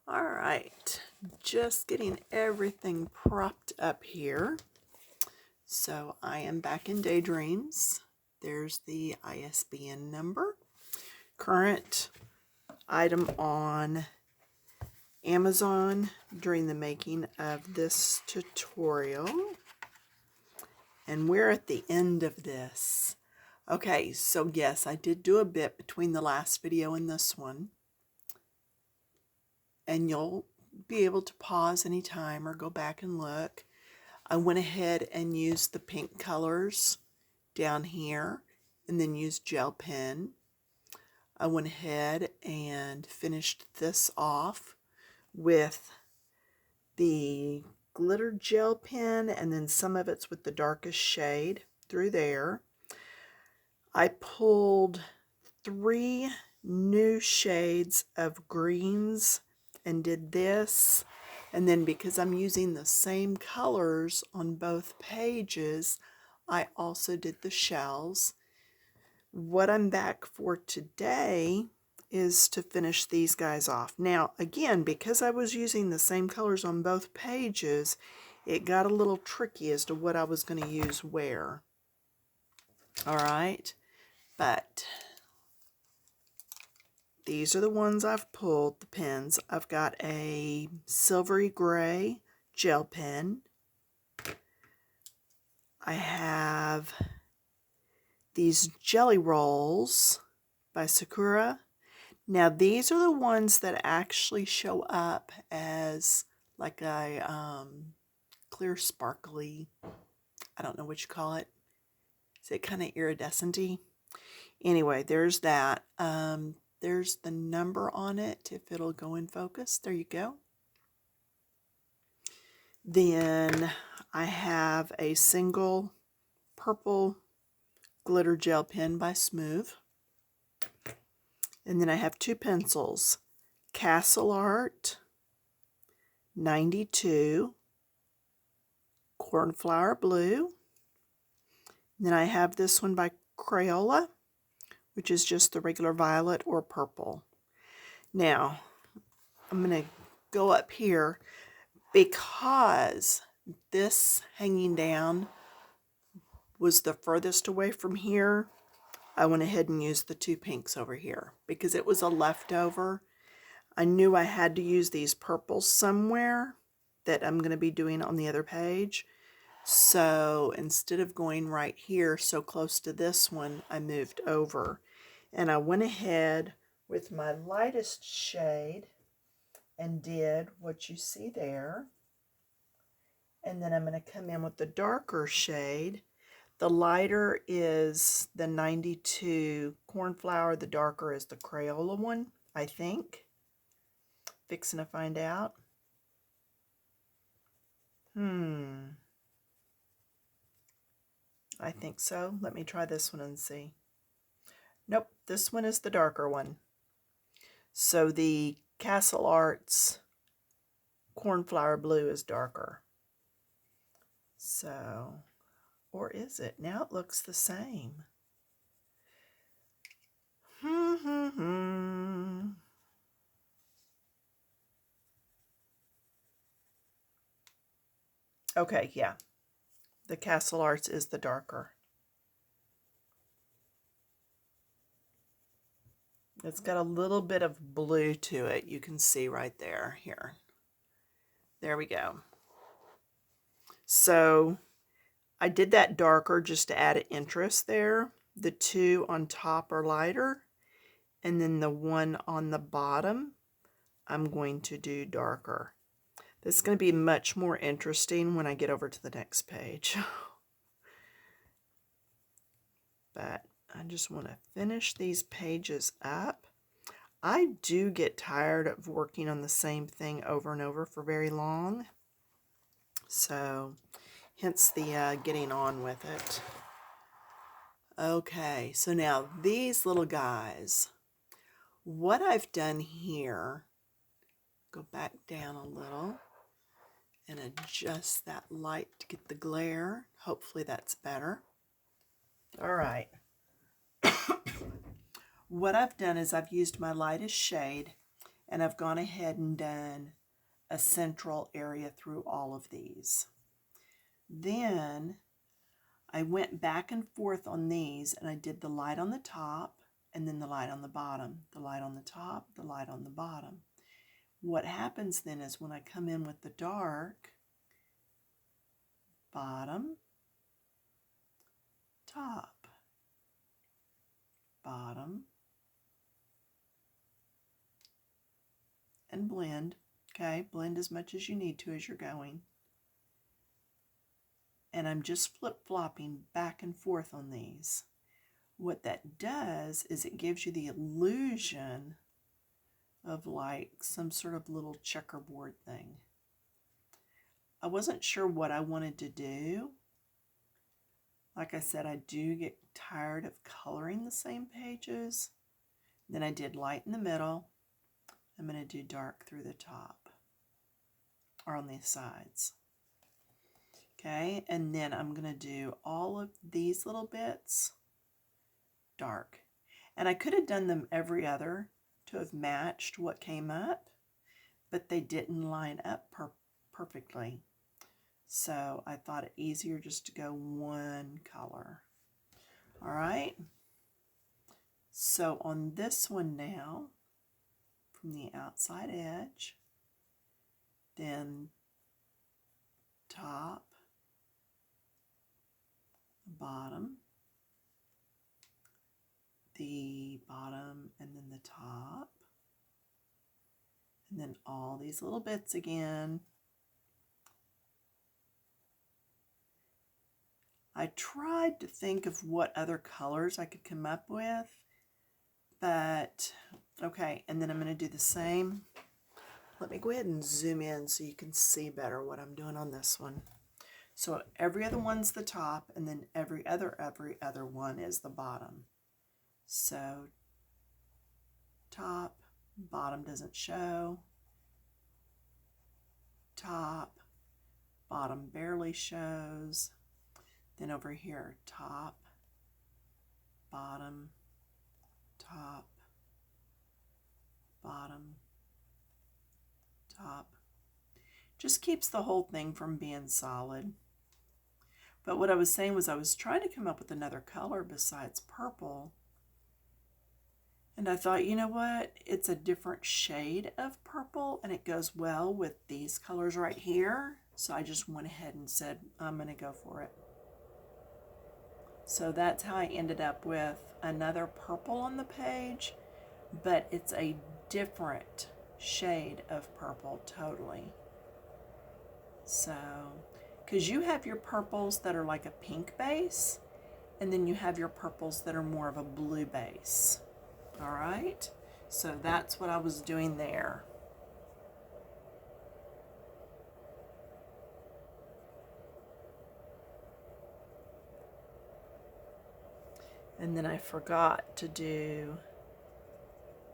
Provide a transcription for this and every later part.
All right, just getting everything propped up here. So I am back in Daydreams. There's the ISBN number. Current item on Amazon during the making of this tutorial. And we're at the end of this. Okay, so yes, I did do a bit between the last video and this one. And you'll be able to pause anytime or go back and look. I went ahead and used the pink colors down here and then used gel pen. I went ahead and finished this off with the glitter gel pen, and then some of it's with the darkest shade through there. I pulled 3 new shades of greens and did this, and then because I'm using the same colors on both pages, I also did the shells. What I'm back for today is to finish these guys off. Now again, because I was using the same colors on both pages, it got a little tricky as to what I was going to use where. Alright, but these are the ones I've pulled, the pens. I've got a silvery gray gel pen. I have these jelly rolls by Sakura. Now these are the ones that actually show up as like a clear sparkly, I don't know what you call it. Is it kind of iridescent-y? Anyway, there's that. There's the number on it, if it'll go in focus. There you go. Then I have a single purple glitter gel pen by Smooth. And then I have 2 pencils. Castle Art 92, Cornflower Blue. And then I have this one by Crayola, which is just the regular violet or purple. Now, I'm going to go up here because this hanging down was the furthest away from here. I went ahead and used the 2 pinks over here because it was a leftover. I knew I had to use these purples somewhere that I'm going to be doing on the other page. So instead of going right here so close to this one, I moved over. And I went ahead with my lightest shade and did what you see there. And then I'm going to come in with the darker shade. The lighter is the 92 Cornflower. The darker is the Crayola one, I think. Fixing to find out. I think so. Let me try this one and see. Nope, this one is the darker one. So the Castle Arts Cornflower Blue is darker. So, or is it? Now it looks the same. Okay, yeah. The Castle Arts is the darker. It's got a little bit of blue to it. You can see right there. Here. There we go. So I did that darker just to add interest there. The 2 on top are lighter. And then the one on the bottom, I'm going to do darker. This is going to be much more interesting when I get over to the next page. But I just want to finish these pages up. I do get tired of working on the same thing over and over for very long. So, hence the getting on with it. Okay, so now these little guys. What I've done here, go back down a little and adjust that light to get the glare. Hopefully that's better. All right. What I've done is I've used my lightest shade And I've gone ahead and done a central area through all of these. Then I went back and forth on these, and I did the light on the top and then the light on the bottom, the light on the top, the light on the bottom. What happens then is when I come in with the dark, bottom, top, bottom, and blend. Okay, blend as much as you need to as you're going. And I'm just flip-flopping back and forth on these. What that does is it gives you the illusion of like some sort of little checkerboard thing. I wasn't sure what I wanted to do. Like I said, I do get tired of coloring the same pages. Then I did light in the middle. I'm going to do dark through the top or on these sides. Okay, and then I'm going to do all of these little bits dark. And I could have done them every other to have matched what came up, but they didn't line up perfectly. So I thought it easier just to go one color. All right. So on this one now, from the outside edge, then top, bottom, the bottom, and then the top, and then all these little bits again. I tried to think of what other colors I could come up with, but okay, and then I'm going to do the same. Let me go ahead and zoom in so you can see better what I'm doing on this one. So every other one's the top, and then every other one is the bottom. So top, bottom doesn't show, top, bottom barely shows. Then over here, top, bottom, top, bottom, top. Just keeps the whole thing from being solid. But what I was saying was I was trying to come up with another color besides purple. And I thought, you know what? It's a different shade of purple, and it goes well with these colors right here. So I just went ahead and said, I'm going to go for it. So that's how I ended up with another purple on the page, but it's a different shade of purple totally. So, because you have your purples that are like a pink base, and then you have your purples that are more of a blue base. All right, so that's what I was doing there. And then I forgot to do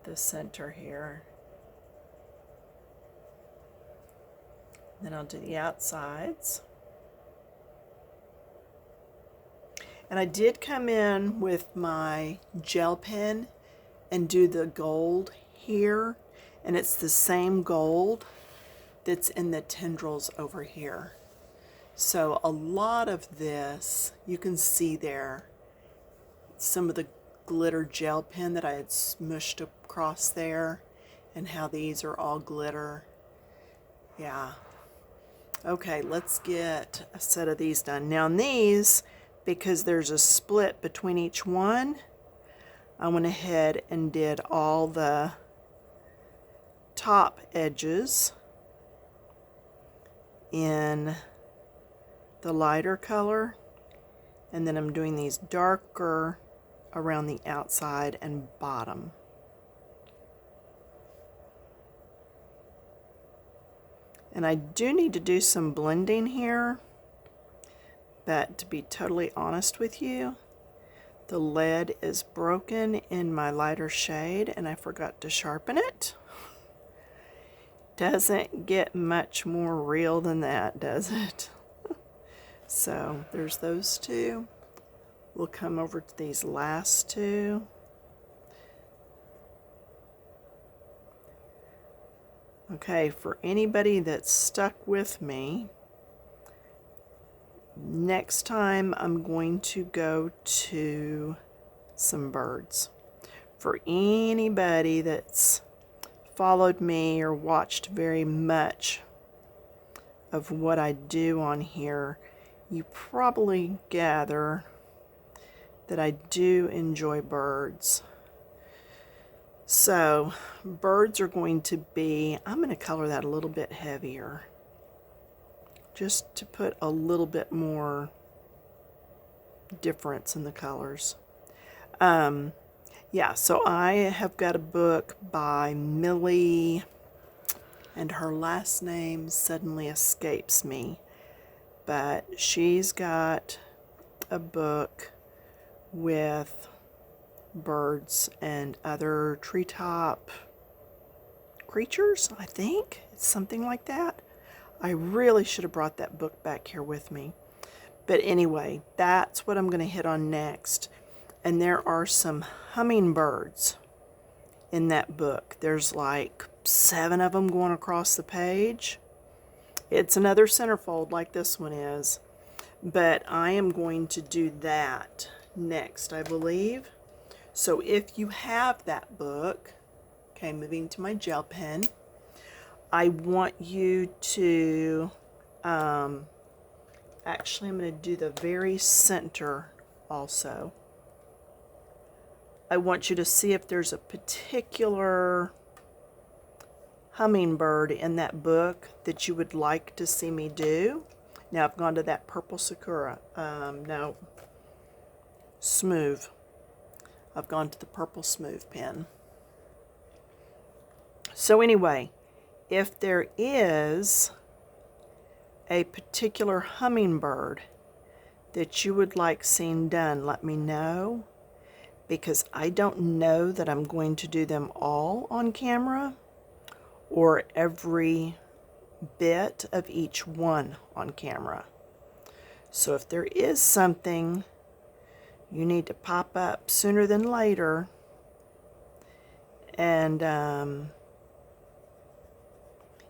the center here. Then I'll do the outsides. And I did come in with my gel pen and do the gold here. And it's the same gold that's in the tendrils over here. So a lot of this, you can see there, some of the glitter gel pen that I had smushed across there, and how these are all glitter. Yeah. Okay, let's get a set of these done. Now these, because there's a split between each one, I went ahead and did all the top edges in the lighter color, and then I'm doing these darker around the outside and bottom. And I do need to do some blending here, but to be totally honest with you, the lead is broken in my lighter shade and I forgot to sharpen it. Doesn't get much more real than that, does it? So there's those two. We'll come over to these last two. Okay, for anybody that's stuck with me, next time I'm going to go to some birds. For anybody that's followed me or watched very much of what I do on here, you probably gather that I do enjoy birds. So birds are going to be, I'm going to color that a little bit heavier, just to put a little bit more difference in the colors. Yeah, so I have got a book by Millie, and her last name suddenly escapes me, but she's got a book with birds and other treetop creatures, I think. It's something like that. I really should have brought that book back here with me. But anyway, that's what I'm going to hit on next. And there are some hummingbirds in that book. There's like 7 of them going across the page. It's another centerfold like this one is. But I am going to do that next, I believe. So if you have that book, okay, moving to my gel pen, I want you to, actually I'm going to do the very center also. I want you to see if there's a particular hummingbird in that book that you would like to see me do. Now I've gone to that purple sakura, no, smooth. I've gone to the purple smooth pen. So anyway, if there is a particular hummingbird that you would like seen done, let me know, because I don't know that I'm going to do them all on camera or every bit of each one on camera. So if there is something you need to pop up sooner than later, and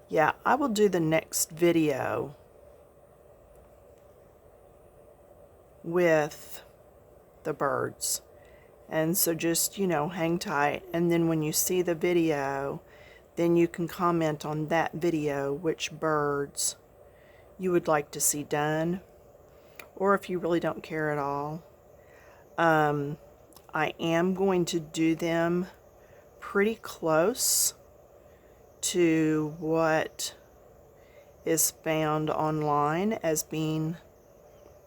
yeah, I will do the next video with the birds. And so just, you know, hang tight. And then when you see the video, then you can comment on that video which birds you would like to see done. Or if you really don't care at all. I am going to do them pretty close to what is found online as being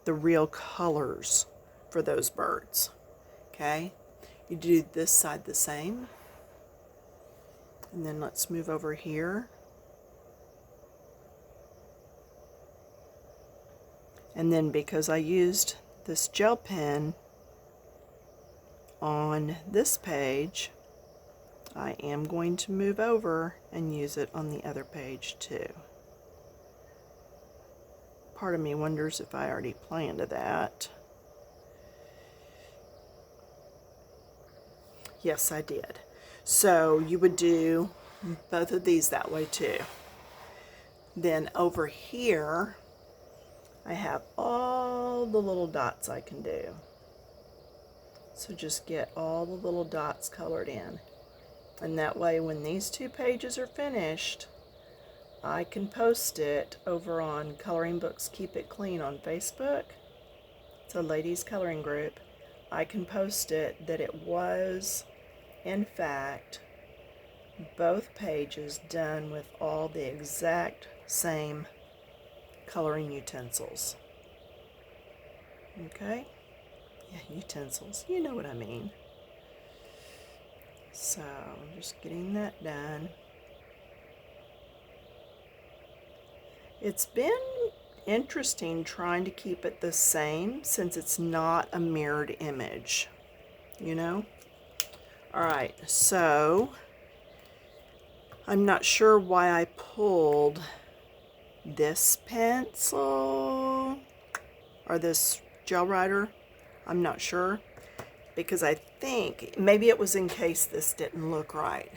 the real colors for those birds. Okay, you do this side the same, and then let's move over here, and then because I used this gel pen on this page, I am going to move over and use it on the other page too. Part of me wonders if I already planned that. Yes, I did. So you would do both of these that way too. Then over here, I have all the little dots I can do. So just get all the little dots colored in. And that way when these 2 pages are finished, I can post it over on Coloring Books Keep It Clean on Facebook. It's a ladies coloring group. I can post it that it was, in fact, both pages done with all the exact same coloring utensils. Okay? Yeah, utensils. You know what I mean. So, I'm just getting that done. It's been interesting trying to keep it the same since it's not a mirrored image, you know? Alright, so I'm not sure why I pulled this pencil or this gel writer. I'm not sure, because I think maybe it was in case this didn't look right,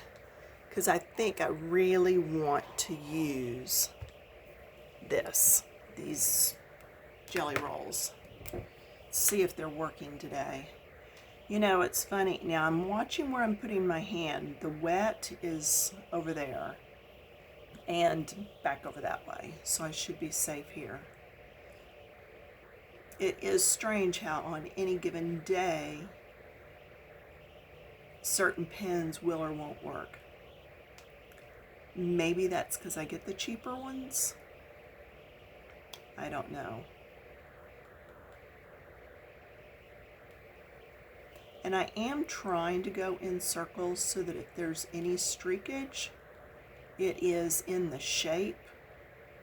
because I think I really want to use these jelly rolls. See if they're working today. You know, it's funny. Now I'm watching where I'm putting my hand. The wet is over there and back over that way, so I should be safe here. It is strange how on any given day certain pens will or won't work. Maybe that's because I get the cheaper ones. I don't know. And I am trying to go in circles so that if there's any streakage, it is in the shape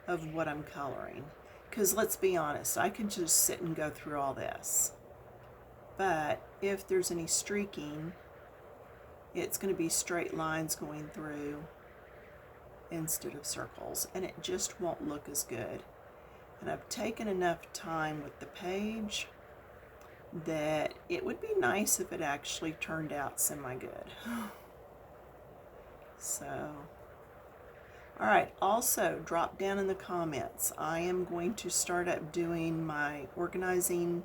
of what I'm coloring. Because let's be honest, I could just sit and go through all this. But if there's any streaking, it's going to be straight lines going through instead of circles, and it just won't look as good. And I've taken enough time with the page that it would be nice if it actually turned out semi-good. So, all right, also drop down in the comments. I am going to start up doing my organizing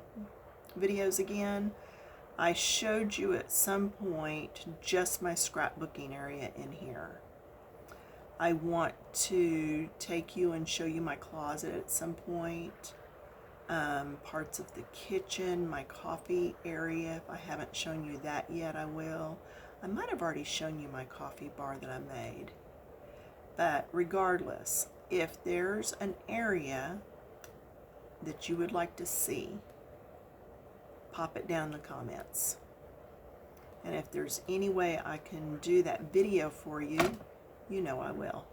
videos again. I showed you at some point just my scrapbooking area in here. I want to take you and show you my closet at some point, parts of the kitchen, my coffee area. If I haven't shown you that yet, I will. I might have already shown you my coffee bar that I made. But regardless, if there's an area that you would like to see, pop it down in the comments. And if there's any way I can do that video for you, you know I will.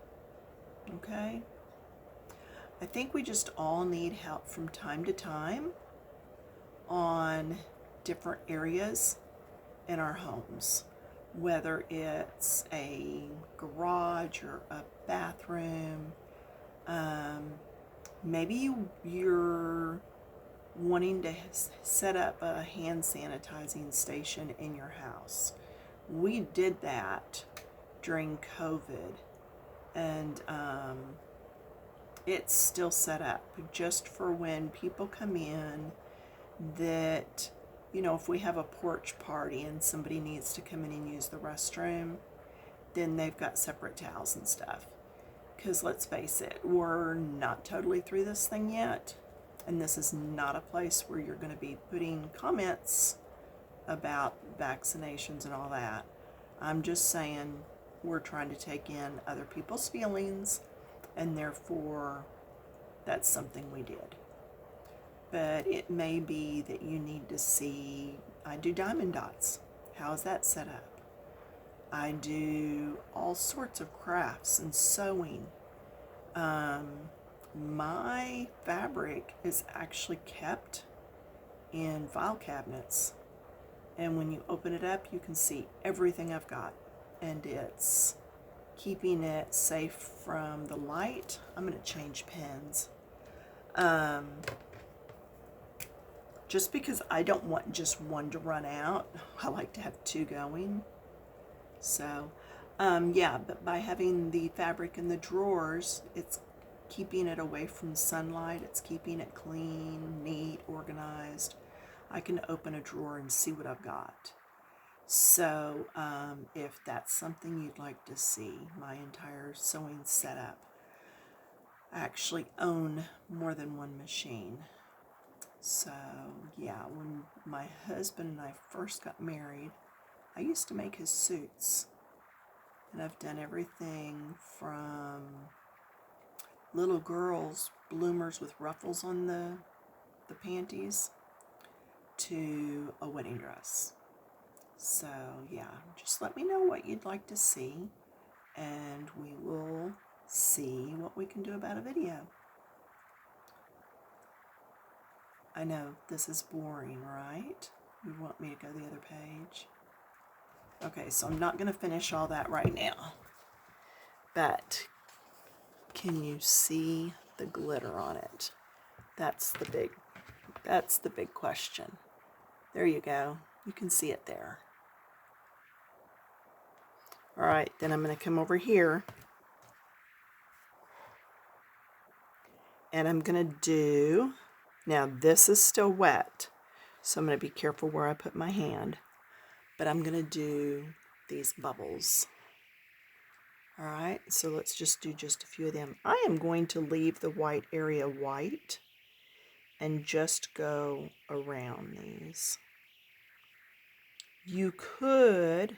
Okay? I think we just all need help from time to time on different areas in our homes. Whether it's a garage or a bathroom. Maybe you're wanting to set up a hand sanitizing station in your house. We did that during COVID, and it's still set up just for when people come in that, you know, if we have a porch party and somebody needs to come in and use the restroom, then they've got separate towels and stuff. Because let's face it, we're not totally through this thing yet. And this is not a place where you're going to be putting comments about vaccinations and all that. I'm just saying we're trying to take in other people's feelings, and therefore that's something we did. But it may be that you need to see, I do diamond dots. How is that set up? I do all sorts of crafts and sewing. My fabric is actually kept in file cabinets, and when you open it up you can see everything I've got, and it's keeping it safe from the light. I'm going to change pens just because I don't want just one to run out. I like to have two going. So yeah, but by having the fabric in the drawers, it's keeping it away from sunlight. It's keeping it clean, neat, organized. I can open a drawer and see what I've got. So if that's something you'd like to see, my entire sewing setup. I actually own more than one machine. So yeah, when my husband and I first got married, I used to make his suits. And I've done everything from little girls' bloomers with ruffles on the panties to a wedding dress. So yeah, just let me know what you'd like to see, and we will see what we can do about a video. I know this is boring, right? You want me to go the other page? Okay, so I'm not going to finish all that right now. But can you see the glitter on it? That's the big question. There you go. You can see it there. All right, then I'm going to come over here and I'm going to do, now this is still wet, so I'm going to be careful where I put my hand, but I'm going to do these bubbles. All right, so let's just do just a few of them. I am going to leave the white area white and just go around these. You could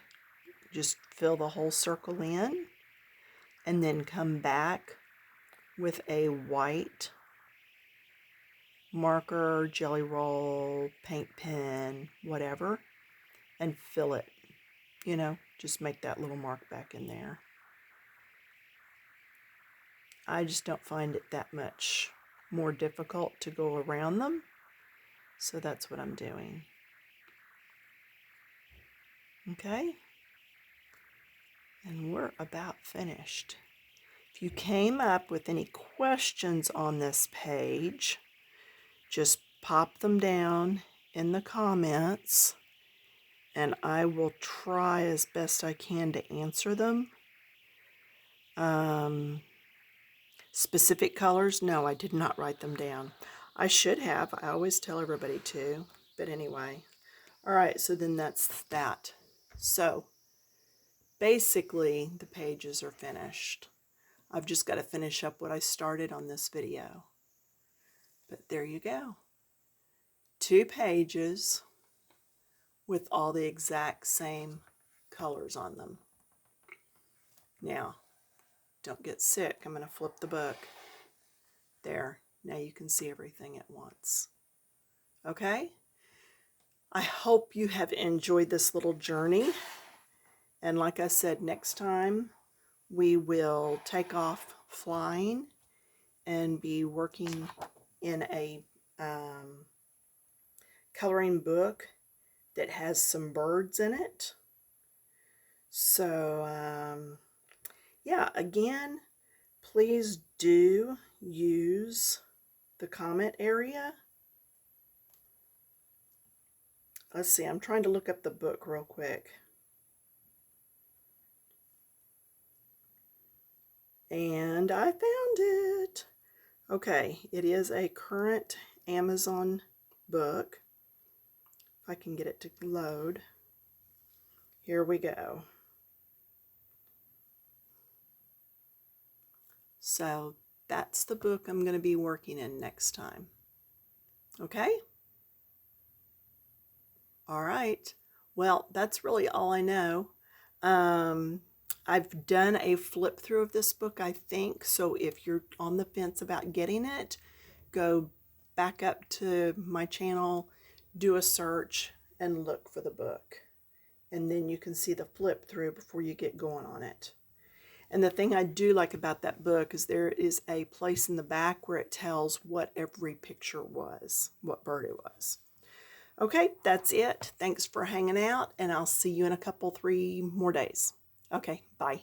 just fill the whole circle in and then come back with a white marker, jelly roll, paint pen, whatever, and fill it. You know, just make that little mark back in there. I just don't find it that much more difficult to go around them, so that's what I'm doing. Okay, and we're about finished. If you came up with any questions on this page, just pop them down in the comments and I will try as best I can to answer them. Specific colors? No, I did not write them down. I should have. I always tell everybody to. But anyway. Alright, so then that's that. So, basically, the pages are finished. I've just got to finish up what I started on this video. But there you go. 2 pages with all the exact same colors on them. Now, don't get sick. I'm going to flip the book. There. Now you can see everything at once. Okay? I hope you have enjoyed this little journey. And like I said, next time we will take off flying and be working in a coloring book that has some birds in it. So, yeah, again, please do use the comment area. Let's see, I'm trying to look up the book real quick. And I found it. Okay, it is a current Amazon book. If I can get it to load. Here we go. So that's the book I'm going to be working in next time. Okay? All right. Well, that's really all I know. I've done a flip through of this book, I think. So if you're on the fence about getting it, go back up to my channel, do a search, and look for the book. And then you can see the flip through before you get going on it. And the thing I do like about that book is there is a place in the back where it tells what every picture was, what bird it was. Okay, that's it. Thanks for hanging out, and I'll see you in a couple, 3 more days. Okay, bye.